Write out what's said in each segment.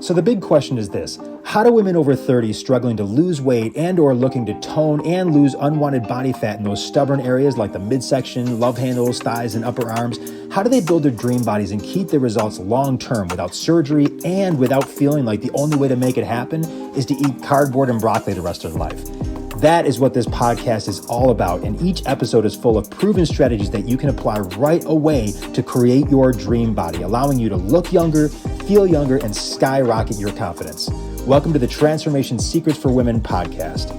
So the big question is this: how do women over 30 struggling to lose weight and or looking to tone and lose unwanted body fat in those stubborn areas like the midsection, love handles, thighs, and upper arms, how do they build their dream bodies and keep their results long-term without surgery and without feeling like the only way to make it happen is to eat cardboard and broccoli the rest of their life? That is what this podcast is all about, and each episode is full of proven strategies that you can apply right away to create your dream body, allowing you to look younger, feel younger, and skyrocket your confidence. Welcome to the Transformation Secrets for Women podcast.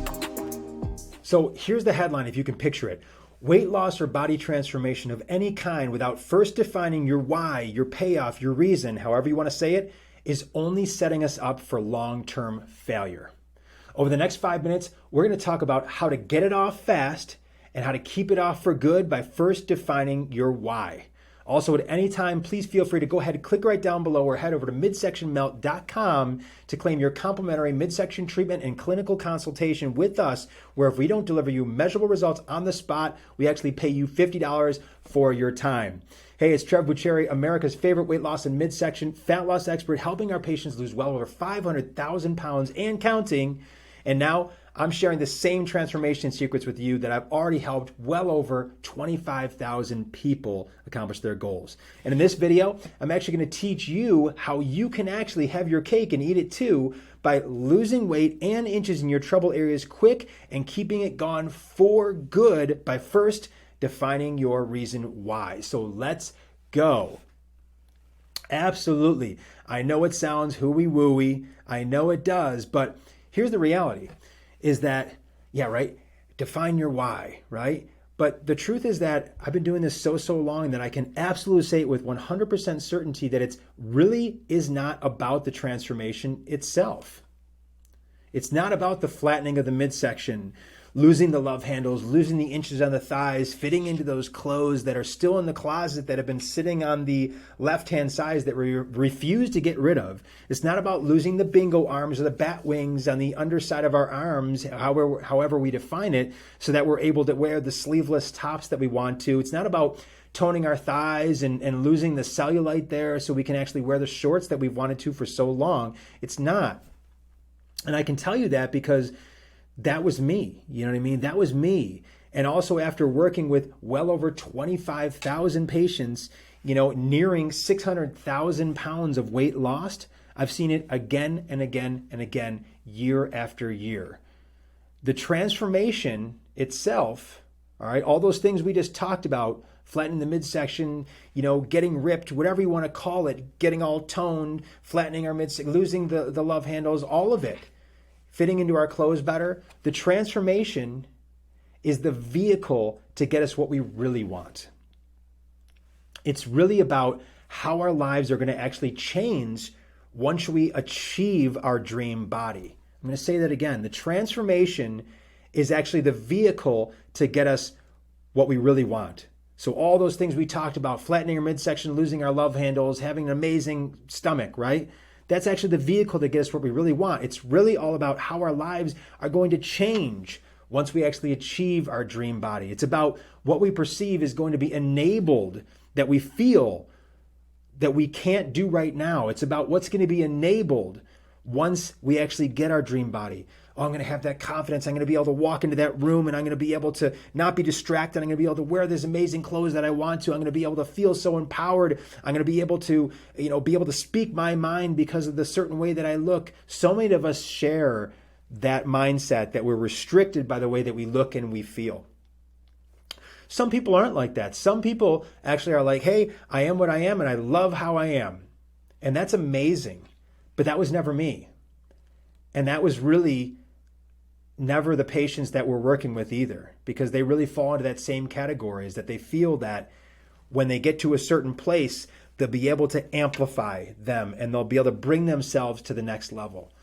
So here's the headline, if you can picture it. Weight loss or body transformation of any kind without first defining your why, your payoff, your reason, however you want to say it, is only setting us up for long-term failure. Over the next 5 minutes, we're going to talk about how to get it off fast and how to keep it off for good by first defining your why. Also, at any time, please feel free to go ahead and click right down below or head over to midsectionmelt.com to claim your complimentary midsection treatment and clinical consultation with us, where if we don't deliver you measurable results on the spot, we actually pay you $50 for your time. Hey, it's Trev Bucheri, America's favorite weight loss and midsection fat loss expert, helping our patients lose well over 500,000 pounds and counting. And now I'm sharing the same transformation secrets with you that I've already helped well over 25,000 people accomplish their goals. And in this video, I'm actually going to teach you how you can actually have your cake and eat it too by losing weight and inches in your trouble areas quick and keeping it gone for good by first defining your reason why. So let's go. Absolutely. I know it sounds hooey-wooey. I know it does, but here's the reality is that, define your why, right? But the truth is that I've been doing this so long that I can absolutely say it with 100% certainty that it really is not about the transformation itself. It's not about the flattening of the midsection, losing the love handles, losing the inches on the thighs, fitting into those clothes that are still in the closet that have been sitting on the left-hand sides that we refuse to get rid of. It's not about losing the bingo arms or the bat wings on the underside of our arms, however we define it, so that we're able to wear the sleeveless tops that we want to. It's not about toning our thighs and losing the cellulite there so we can actually wear the shorts that we've wanted to for so long. It's not. And I can tell you that because that was me, you know what I mean? That was me. And also after working with well over 25,000 patients, nearing 600,000 pounds of weight lost, I've seen it again and again and again, year after year. The transformation itself, all right, all those things we just talked about, flattening the midsection, getting ripped, whatever you want to call it, getting all toned, flattening our midsection, losing the love handles, all of it, fitting into our clothes better. The transformation is the vehicle to get us what we really want. It's really about how our lives are going to actually change once we achieve our dream body. I'm going to say that again. The transformation is actually the vehicle to get us what we really want. So all those things we talked about, flattening our midsection, losing our love handles, having an amazing stomach, right? That's actually the vehicle that gets us what we really want. It's really all about how our lives are going to change once we actually achieve our dream body. It's about what we perceive is going to be enabled that we feel that we can't do right now. It's about what's going to be enabled once we actually get our dream body. Oh, I'm going to have that confidence. I'm going to be able to walk into that room and I'm going to be able to not be distracted. I'm going to be able to wear this amazing clothes that I want to. I'm going to be able to feel so empowered. I'm going to be able to, be able to speak my mind because of the certain way that I look. So many of us share that mindset that we're restricted by the way that we look and we feel. Some people aren't like that. Some people actually are like, hey, I am what I am and I love how I am. And that's amazing. But that was never me. And that was really never the patients that we're working with either, because they really fall into that same category, is that they feel that when they get to a certain place, they'll be able to amplify them and they'll be able to bring themselves to the next level.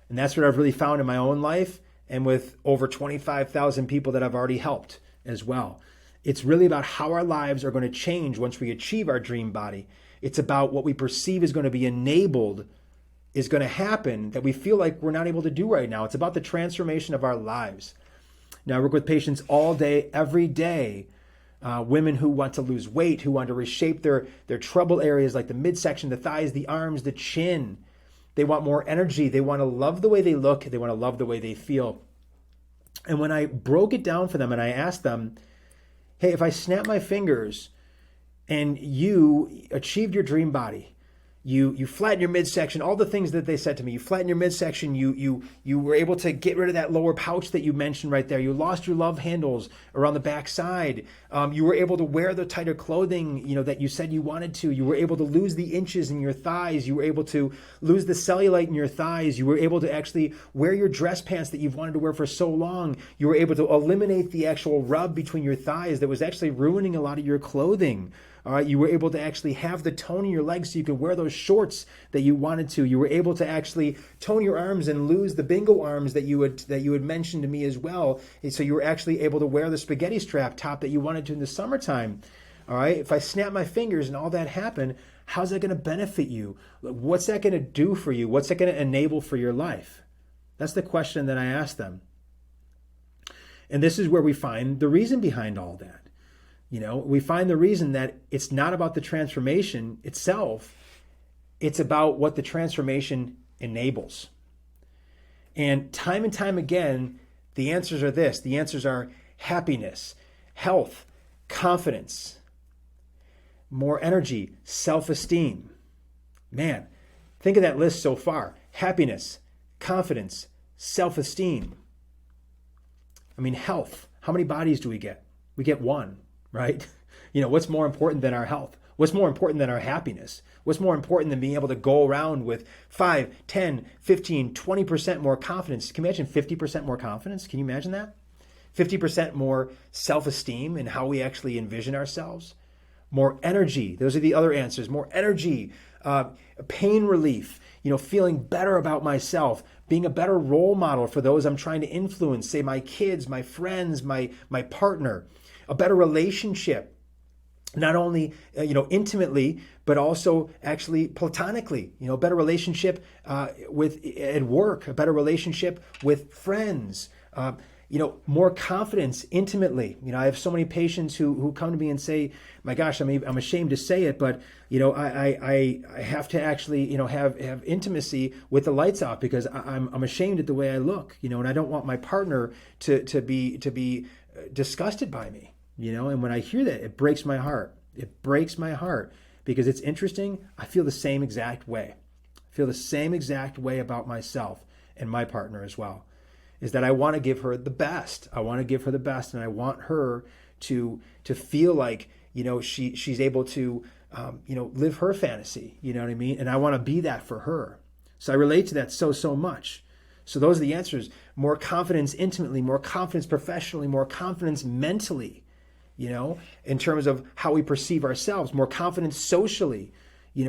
And that's what I've really found in my own life and with over 25,000 people that I've already helped as well. It's really about how our lives are going to change once we achieve our dream body. It's about what we perceive is going to be enabled is going to happen that we feel like we're not able to do right now. It's about the transformation of our lives. Now, I work with patients all day, every day, women who want to lose weight, who want to reshape their trouble areas like the midsection, the thighs, the arms, the chin, They want more energy. They want to love the way they look. They want to love the way they feel. And when I broke it down for them and I asked them, hey, if I snap my fingers and you achieved your dream body, you flatten your midsection, all the things that they said to me, you flatten your midsection, you were able to get rid of that lower pouch that you mentioned right there, you lost your love handles around the back side, you were able to wear the tighter clothing, that you said you wanted to, you were able to lose the inches in your thighs, you were able to lose the cellulite in your thighs, you were able to actually wear your dress pants that you've wanted to wear for so long, you were able to eliminate the actual rub between your thighs that was actually ruining a lot of your clothing. All right, you were able to actually have the tone in your legs so you could wear those shorts that you wanted to. You were able to actually tone your arms and lose the bingo arms that you had mentioned to me as well. And so you were actually able to wear the spaghetti strap top that you wanted to in the summertime. All right, if I snap my fingers and all that happened, how's that going to benefit you? What's that going to do for you? What's that going to enable for your life? That's the question that I asked them. And this is where we find the reason behind all that. We find the reason that it's not about the transformation itself. It's about what the transformation enables. And time again, the answers are this. The answers are happiness, health, confidence, more energy, self-esteem. Man, think of that list so far. Happiness, confidence, self-esteem. Health. How many bodies do we get? We get one. Right? What's more important than our health? What's more important than our happiness? What's more important than being able to go around with 5, 10, 15, 20% more confidence? Can you imagine 50% more confidence? Can you imagine that? 50% more self-esteem in how we actually envision ourselves? More energy. Those are the other answers. More energy, pain relief, feeling better about myself, being a better role model for those I'm trying to influence, say my kids, my friends, my partner. A better relationship, not only intimately, but also actually platonically. A better relationship at work, a better relationship with friends. More confidence intimately. I have so many patients who come to me and say, "My gosh, I'm ashamed to say it, but I have to actually have intimacy with the lights off because I'm ashamed at the way I look. And I don't want my partner to be disgusted by me." And when I hear that, it breaks my heart. It breaks my heart because it's interesting. I feel the same exact way. I feel the same exact way about myself and my partner as well. Is that I want to give her the best. I want to give her the best, and I want her to feel like she's able to live her fantasy. You know what I mean? And I want to be that for her. So I relate to that so much. So those are the answers. More confidence intimately, more confidence professionally, more confidence mentally. In terms of how we perceive ourselves, more confidence socially,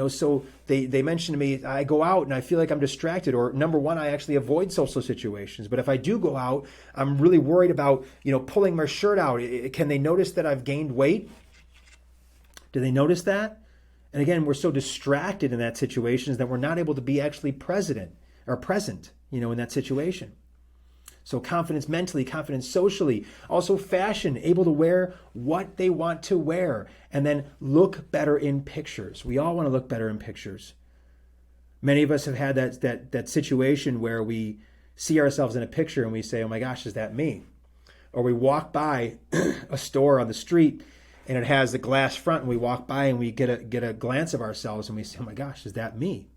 so they mentioned to me, I go out and I feel like I'm distracted, or number one, I actually avoid social situations. But if I do go out, I'm really worried about, pulling my shirt out. Can they notice that I've gained weight? Do they notice that? And again, we're so distracted in that situation that we're not able to be actually present, in that situation. So confidence mentally, confidence socially, also fashion, able to wear what they want to wear, and then look better in pictures. We all want to look better in pictures. Many of us have had that situation where we see ourselves in a picture and we say, "Oh my gosh, is that me?" Or we walk by a store on the street and it has the glass front, and we walk by and we get a glance of ourselves and we say, "Oh my gosh, is that me?"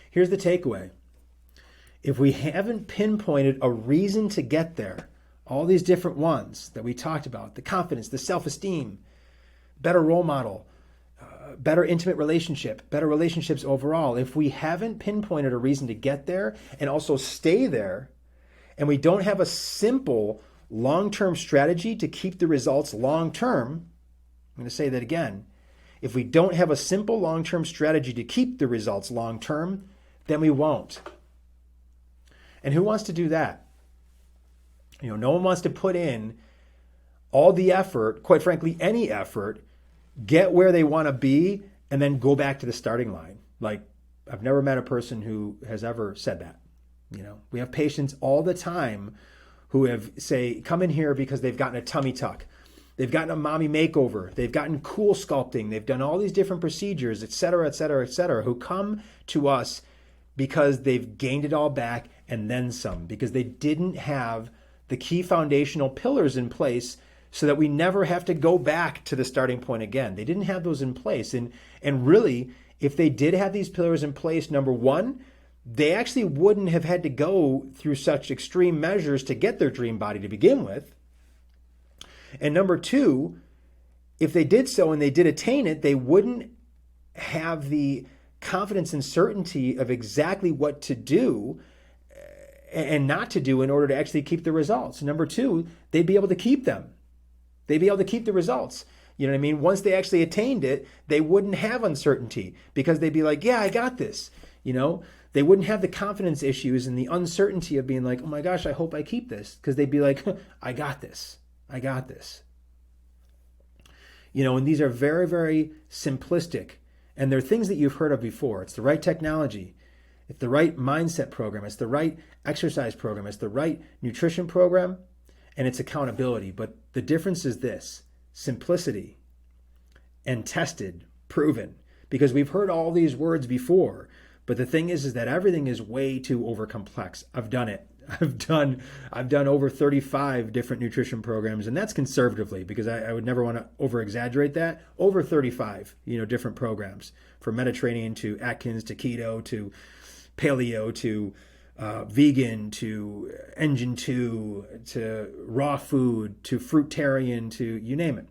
Here's the takeaway. If we haven't pinpointed a reason to get there, all these different ones that we talked about, the confidence, the self-esteem, better role model, better intimate relationship, better relationships overall, if we haven't pinpointed a reason to get there and also stay there, and we don't have a simple long-term strategy to keep the results long-term, I'm going to say that again. If we don't have a simple long-term strategy to keep the results long-term, then we won't. And who wants to do that? No one wants to put in all the effort, quite frankly, any effort, get where they want to be, and then go back to the starting line. Like, I've never met a person who has ever said that. We have patients all the time who have, say, come in here because they've gotten a tummy tuck. They've gotten a mommy makeover. They've gotten cool sculpting. They've done all these different procedures, et cetera, et cetera, et cetera, who come to us because they've gained it all back and then some, because they didn't have the key foundational pillars in place so that we never have to go back to the starting point again. They didn't have those in place. And really, if they did have these pillars in place, number one, they actually wouldn't have had to go through such extreme measures to get their dream body to begin with. And number two, if they did so and they did attain it, they wouldn't have the confidence and certainty of exactly what to do and not to do in order to actually keep the results. Number two, they'd be able to keep them. They'd be able to keep the results. You know what I mean? Once they actually attained it, they wouldn't have uncertainty because they'd be like, yeah, I got this. You know, they wouldn't have the confidence issues and the uncertainty of being like, oh my gosh, I hope I keep this. Because they'd be like, I got this. I got this. You know, and these are very, very simplistic. And they're things that you've heard of before. It's the right technology. It's the right mindset program. It's the right exercise program. It's the right nutrition program. And it's accountability. But the difference is this: simplicity and tested, proven. Because we've heard all these words before. But the thing is that everything is way too overcomplex. I've done it. I've done over 35 different nutrition programs, and that's conservatively because I would never want to over exaggerate that. Over 35, different programs, from Mediterranean to Atkins to keto to paleo to vegan to Engine 2 to raw food to fruitarian to you name it.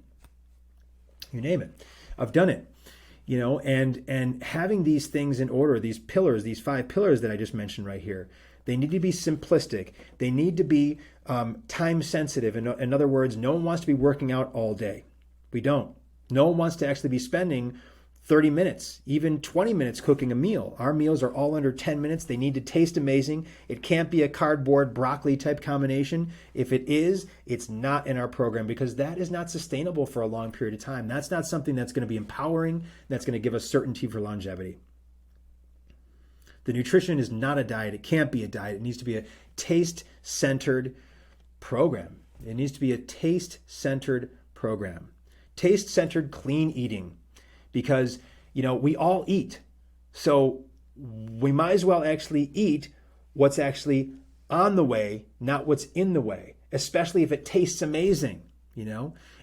You name it. I've done it. And having these things in order, these pillars, these 5 pillars that I just mentioned right here, they need to be simplistic. They need to be time sensitive. In other words, no one wants to be working out all day. We don't. No one wants to actually be spending 30 minutes, even 20 minutes cooking a meal. Our meals are all under 10 minutes. They need to taste amazing. It can't be a cardboard broccoli type combination. If it is, it's not in our program because that is not sustainable for a long period of time. That's not something that's going to be empowering. That's going to give us certainty for longevity. The nutrition is not a diet. It can't be a diet. It needs to be a taste-centered program. It needs to be a taste-centered program. Taste-centered clean eating. Because, we all eat. So we might as well actually eat what's actually on the way, not what's in the way, especially if it tastes amazing,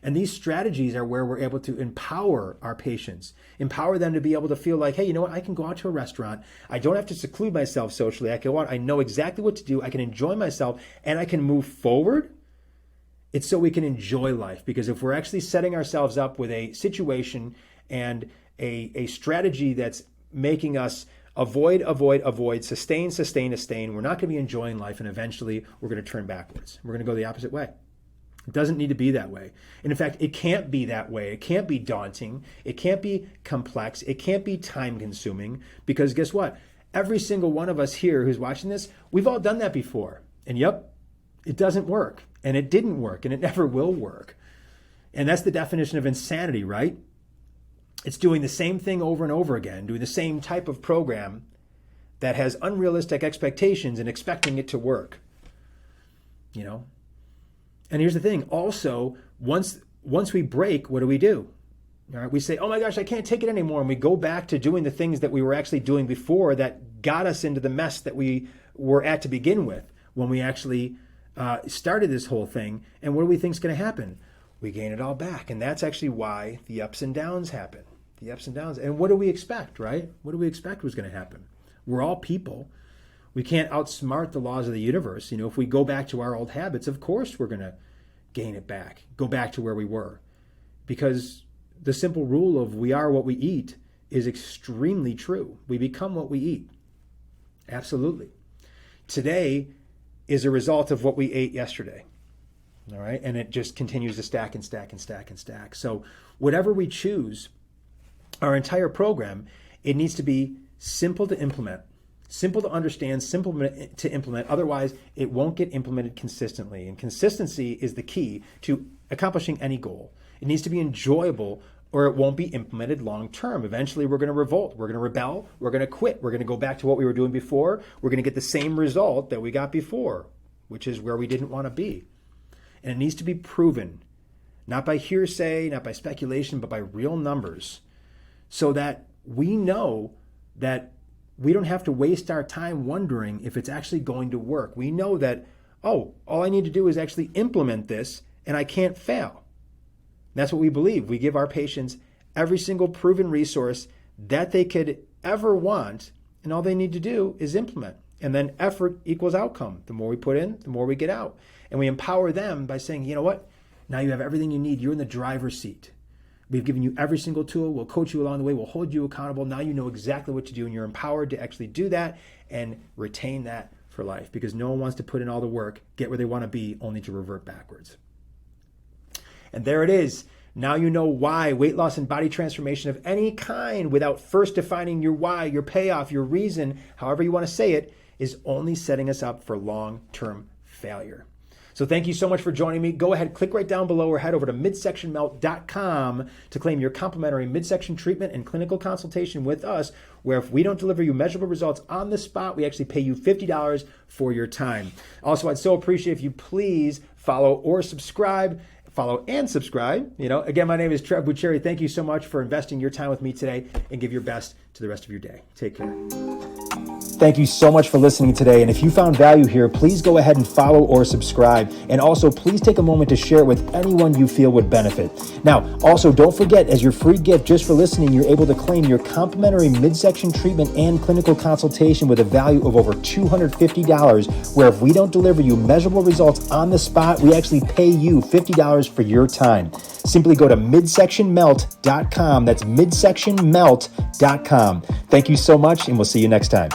And these strategies are where we're able to empower our patients, empower them to be able to feel like, hey, you know what? I can go out to a restaurant. I don't have to seclude myself socially. I can go out. I know exactly what to do. I can enjoy myself and I can move forward. It's so we can enjoy life, because if we're actually setting ourselves up with a situation and a strategy that's making us avoid, sustain, we're not going to be enjoying life, and eventually we're going to turn backwards. We're going to go the opposite way. It doesn't need to be that way. And in fact, it can't be that way. It can't be daunting. It can't be complex. It can't be time consuming, because guess what? Every single one of us here who's watching this, we've all done that before. And yep, it doesn't work. And it didn't work. And it never will work. And that's the definition of insanity, right? It's doing the same thing over and over again, doing the same type of program that has unrealistic expectations and expecting it to work. And here's the thing. Also, once we break, what do? All right, we say, oh my gosh, I can't take it anymore. And we go back to doing the things that we were actually doing before that got us into the mess that we were at to begin with when we actually started this whole thing. And what do we think is going to happen? We gain it all back. And that's actually why the ups and downs happen. The ups and downs. And what do we expect, right? What do we expect was going to happen? We're all people. We can't outsmart the laws of the universe. If we go back to our old habits, of course we're going to gain it back, go back to where we were. Because the simple rule of we are what we eat is extremely true. We become what we eat. Absolutely. Today is a result of what we ate yesterday. All right. And it just continues to stack and stack and stack and stack. So whatever we choose, our entire program, it needs to be simple to implement, simple to understand, simple to implement. Otherwise, it won't get implemented consistently. And consistency is the key to accomplishing any goal. It needs to be enjoyable, or it won't be implemented long term. Eventually, we're going to revolt. We're going to rebel. We're going to quit. We're going to go back to what we were doing before. We're going to get the same result that we got before, which is where we didn't want to be. And it needs to be proven, not by hearsay, not by speculation, but by real numbers, so that we know that we don't have to waste our time wondering if it's actually going to work. We know that, oh, all I need to do is actually implement this and I can't fail. That's what we believe. We give our patients every single proven resource that they could ever want, and all they need to do is implement. And then effort equals outcome. The more we put in, the more we get out. And we empower them by saying, you know what? Now you have everything you need. You're in the driver's seat. We've given you every single tool. We'll coach you along the way. We'll hold you accountable. Now you know exactly what to do, and you're empowered to actually do that and retain that for life, because no one wants to put in all the work, get where they want to be, only to revert backwards. And there it is. Now you know why weight loss and body transformation of any kind, without first defining your why, your payoff, your reason, however you want to say it, is only setting us up for long-term failure. So thank you so much for joining me. Go ahead, click right down below, or head over to midsectionmelt.com to claim your complimentary midsection treatment and clinical consultation with us, where if we don't deliver you measurable results on the spot, we actually pay you $50 for your time. Also, I'd so appreciate if you please follow and subscribe. Again, my name is Trev Bucheri. Thank you so much for investing your time with me today, and give your best to the rest of your day. Take care. Thank you so much for listening today. And if you found value here, please go ahead and follow or subscribe. And also, please take a moment to share it with anyone you feel would benefit. Now, also, don't forget, as your free gift just for listening, you're able to claim your complimentary midsection treatment and clinical consultation with a value of over $250, where if we don't deliver you measurable results on the spot, we actually pay you $50 for your time. Simply go to midsectionmelt.com. That's midsectionmelt.com. Thank you so much, and we'll see you next time.